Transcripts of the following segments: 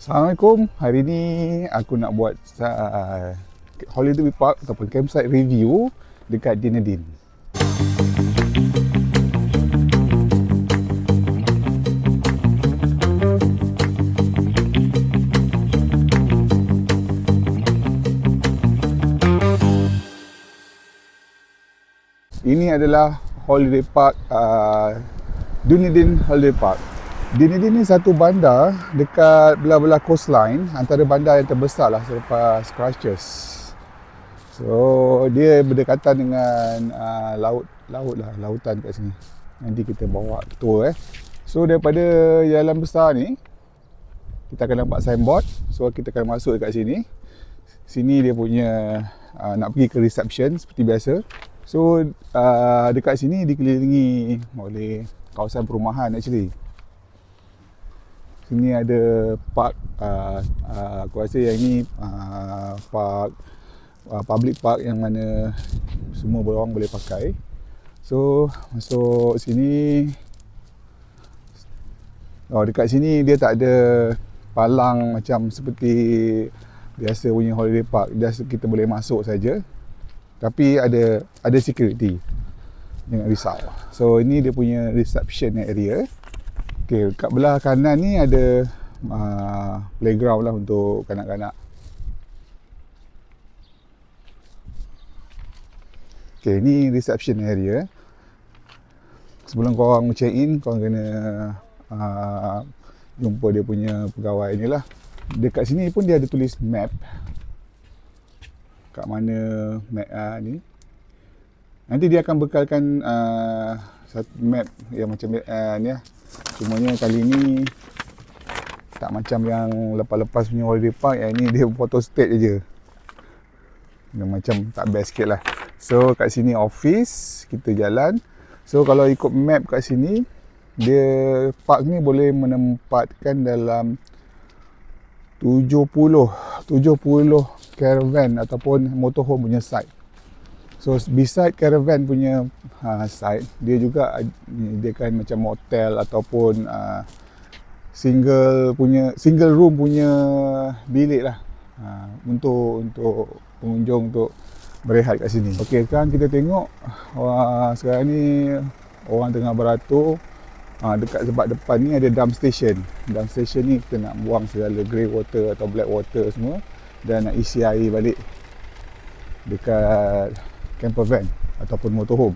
Assalamualaikum. Hari ni aku nak buat holiday park ataupun campsite review dekat Dinedin. Ini adalah holiday park Dunedin Holiday Park. Dunedin ni satu bandar dekat belah-belah coastline, antara bandar yang terbesar lah selepas Christchurch. So dia berdekatan dengan lautan kat sini. Nanti kita bawa tour So daripada jalan besar ni kita akan nampak signboard. So kita akan masuk dekat sini. Sini dia punya nak pergi ke reception seperti biasa. So dekat sini dikelilingi oleh kawasan perumahan actually. Sini ada park, aku rasa yang ni park, public park yang mana semua orang boleh pakai. So masuk sini, dekat sini dia tak ada palang macam seperti biasa punya holiday park. Biasa kita boleh masuk saja, tapi ada security, jangan risau. So ini dia punya reception area. Okay, kat belah kanan ni ada playground lah untuk kanak-kanak. Okay, ni reception area. Sebelum korang check in, korang kena jumpa dia punya pegawai ni lah. Dekat sini pun dia ada tulis map. Kat mana map ni. Nanti dia akan bekalkan satu map yang macam ni lah. Cumanya kali ni tak macam yang lepas-lepas punya holiday park. Yang ni dia photo state je. Dia macam tak best sikit lah. So kat sini office, kita jalan. So kalau ikut map kat sini, dia park ni boleh menempatkan dalam 70 caravan ataupun motorhome punya site. So beside caravan punya site, dia juga menyediakan macam motel ataupun single room punya bilik lah, untuk pengunjung untuk berehat kat sini. Okey, sekarang kita tengok sekarang ni orang tengah beratur. Dekat sebab depan ni ada dump station. Dump station ni kita nak buang segala grey water atau black water semua dan nak isi air balik dekat camper van ataupun motorhome.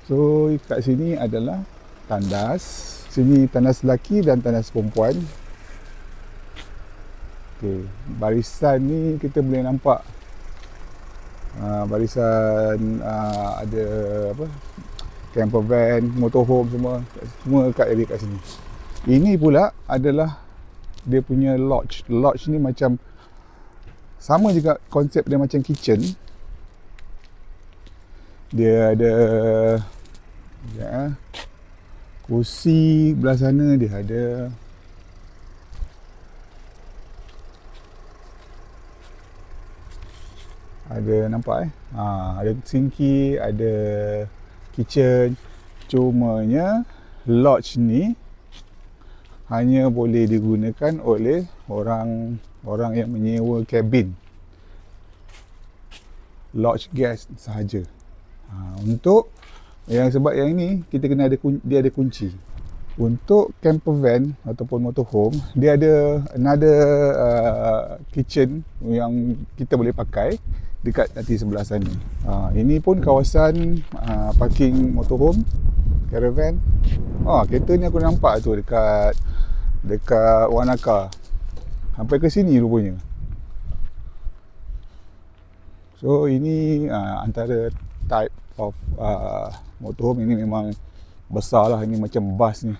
So kat sini adalah tandas. Sini tandas lelaki dan tandas perempuan. Okay, barisan ni kita boleh nampak barisan ada apa, camper van, motorhome, semua kat area kat sini. Ini pula adalah dia punya lodge. Lodge ni macam sama juga konsep dia macam kitchen. Dia ada kursi belah sana, dia ada nampak ada sinki, ada kitchen. Cumanya lodge ni hanya boleh digunakan oleh orang yang menyewa kabin, lodge guest sahaja. Untuk yang sebab yang ini kita kena dia ada kunci. Untuk camper van ataupun motorhome, dia ada another kitchen yang kita boleh pakai dekat nanti sebelah sana. Ini pun kawasan parking motorhome, caravan. Kereta ni aku nampak tu dekat Wanaka. Sampai ke sini rupanya. So ini antara type of motorhome. Ini memang besar lah, ini macam bus ni.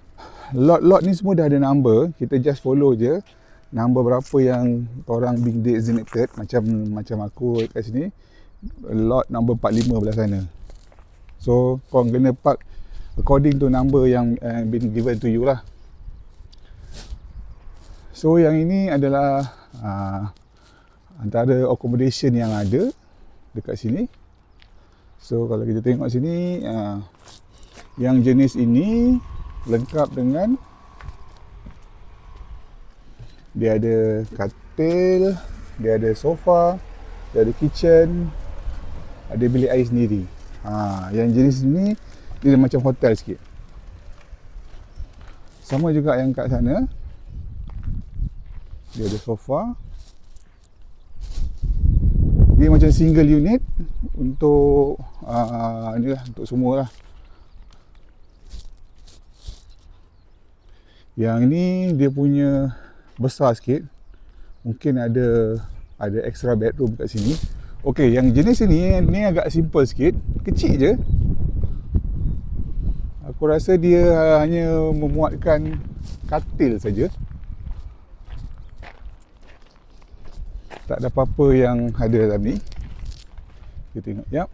Lot ni semua dah ada number. Kita just follow je number berapa yang orang being designated. Macam aku kat sini, lot number 45 belah sana. So korang kena park according to number yang been given to you lah. So yang ini adalah antara accommodation yang ada dekat sini. So kalau kita tengok sini, yang jenis ini lengkap dengan Dia ada katil, dia ada sofa, dia ada kitchen, ada bilik air sendiri. Yang jenis ni dia macam hotel sikit. Sama juga yang kat sana. Dia ada sofa. Dia macam single unit untuk ni lah, untuk semua lah. Yang ni dia punya besar sikit. Mungkin ada extra bedroom kat sini. Okey, yang jenis ni agak simple sikit, kecil je. Aku rasa dia hanya memuatkan katil saja. Tak ada apa-apa yang ada dalam ni. Kita tengok, yap.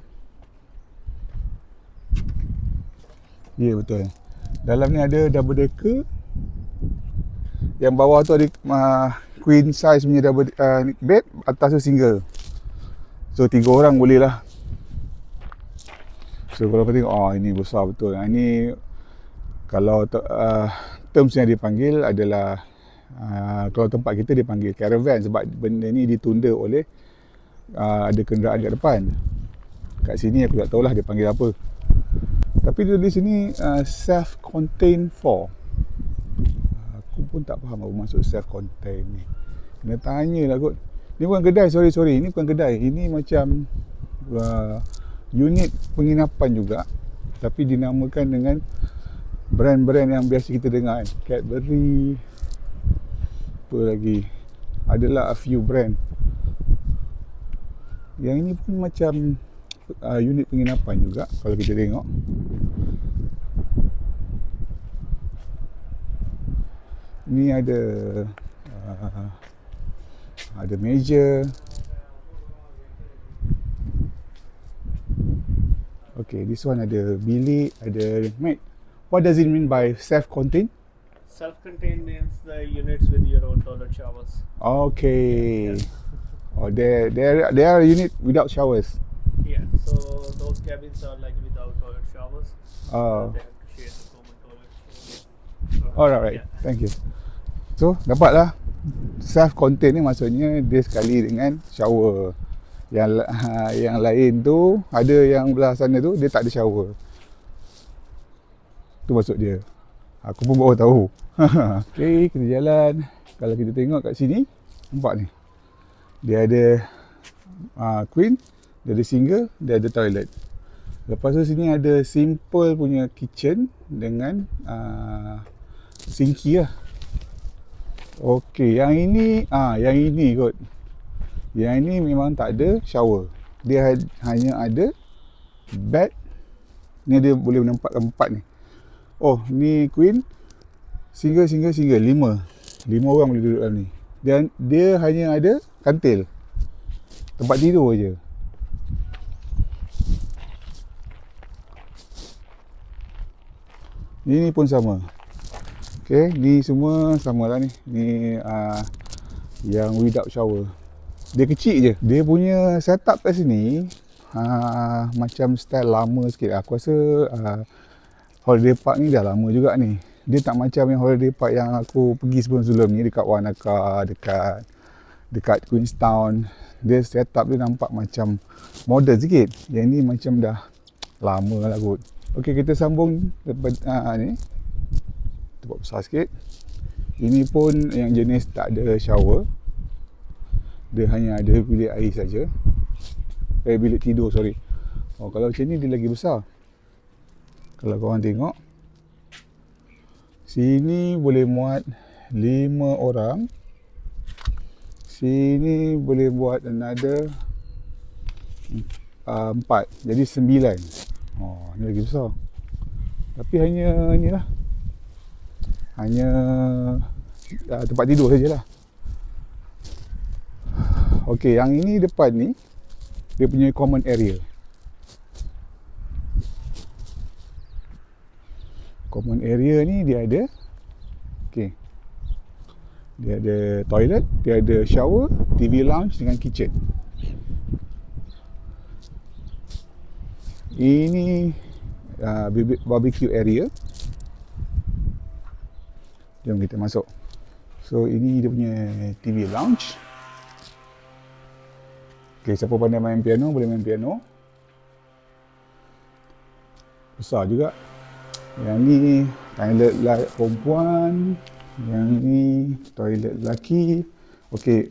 Ya, betul. Dalam ni ada double decker. Yang bawah tu ada queen size punya double bed, atas tu single. So 3 orang boleh lah. So kalau kau tengok, ini besar betul. Ini kalau terms yang dipanggil adalah kalau tempat kita dipanggil caravan, sebab benda ni ditunda oleh ada kenderaan kat depan. Kat sini aku tak tahulah dia panggil apa. Tapi dia di sini self-contained 4. Aku pun tak faham apa maksud self-contained ni. Kena tanya lah kot. Ni bukan kedai, sorry. Ni bukan kedai. Ini macam unit penginapan juga. Tapi dinamakan dengan brand-brand yang biasa kita dengar kan. Cadbury. Apa lagi. Adalah a few brand. Yang ini pun macam unit penginapan juga kalau kita tengok. Ni ada meja. Okay, this one ada bilik, ada mate. What does it mean by self-contained? Self-contained means the units with your own toilet showers. Okay. Oh, there are unit without showers. Yeah, so those cabins are like without toilet showers. They have to share the common toilet. So, Alright, thank you. So, dapatlah. Self-contained ni maksudnya dia sekali dengan shower. Yang lain tu, ada yang belah sana tu dia tak ada shower. Tu maksud dia. Aku pun baru tahu. Okay, kita jalan. Kalau kita tengok kat sini, nampak ni. Dia ada queen, dia ada single, dia ada toilet. Lepas tu sini ada simple punya kitchen dengan sinki lah. Okey, yang ini kot. Yang ini memang tak ada shower. Dia hanya ada bed. Ni dia boleh menempatkan 4 ni. Oh, ni queen. Single 5 orang boleh duduk dalam ni. Dan dia hanya ada kantil. Tempat tidur je. Ini pun sama. Okay, ni semua samalah ni. Ni yang without shower. Dia kecil je. Dia punya setup kat sini macam style lama sikit. Aku rasa holiday park ni dah lama juga ni. Dia tak macam yang holiday park yang aku pergi sebelum-sebelum ni dekat Wanaka, dekat Queenstown. Dia setup dia nampak macam modern sikit. Yang ni macam dah lama lah kot. Okey, kita sambung daripada ni. Tempat besar sikit. Ini pun yang jenis tak ada shower. Dia hanya ada bilik air saja. Bilik tidur, sorry. Oh, kalau macam ni dia lagi besar. Kalau korang tengok, sini boleh muat 5 orang. Sini boleh buat another 4. Jadi 9. Oh, ni lagi besar. Tapi hanya ni lah. Hanya tempat tidur sajalah. Okey, yang ini depan ni dia punya common area. Common area ni dia ada dia ada toilet, dia ada shower, TV lounge dengan kitchen. Ini barbecue area. Jom kita masuk. So ini dia punya TV lounge. Okay, siapa pandai main piano boleh main piano. Besar juga. Yang ni toilet perempuan. Yang ni toilet lelaki. Okey,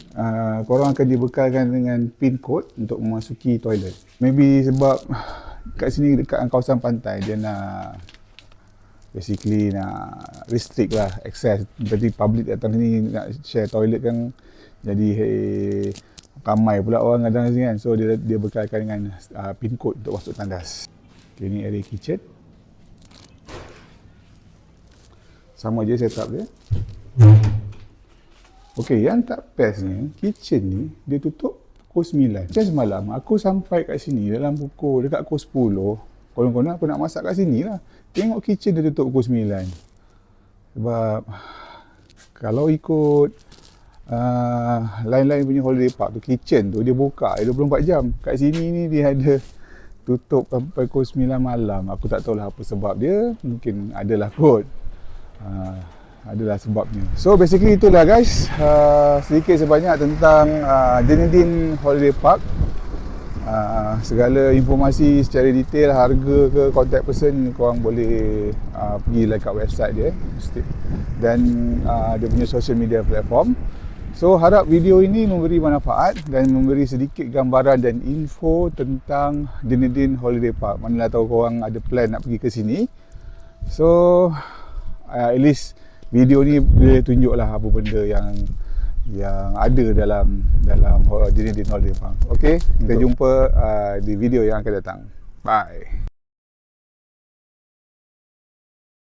korang akan dibekalkan dengan pin code untuk memasuki toilet. Maybe sebab kat sini dekat kawasan pantai, dia nak basically nak restrict lah access. Jadi public datang sini nak share toilet kan, jadi ramai pula orang datang sini kan. So dia bekalkan dengan pin code untuk masuk tandas. Okay, ni area kitchen. Sama je setup dia. Okey, yang tak bestnya, kitchen ni dia tutup pukul 9. Macam semalam, aku sampai kat sini dekat pukul 10. Konon-konon aku nak masak kat sini lah. Tengok kitchen dia tutup pukul 9. Sebab kalau ikut lain-lain punya holiday park tu, kitchen tu dia buka 24 jam. Kat sini ni dia ada tutup sampai pukul 9 malam. Aku tak tahulah apa sebab dia. Mungkin adalah kot. Adalah sebabnya. So basically itulah guys, sedikit sebanyak tentang Dunedin Holiday Park. Segala informasi secara detail, harga ke contact person, korang boleh pergi like kat website dia dan dia punya social media platform. So harap video ini memberi manfaat dan memberi sedikit gambaran dan info tentang Dunedin Holiday Park. Manalah tahu korang ada plan nak pergi ke sini. So at least video ni boleh tunjuklah apa benda yang ada dalam Dunedin Holiday Park. Okey, kita jumpa di video yang akan datang. Bye.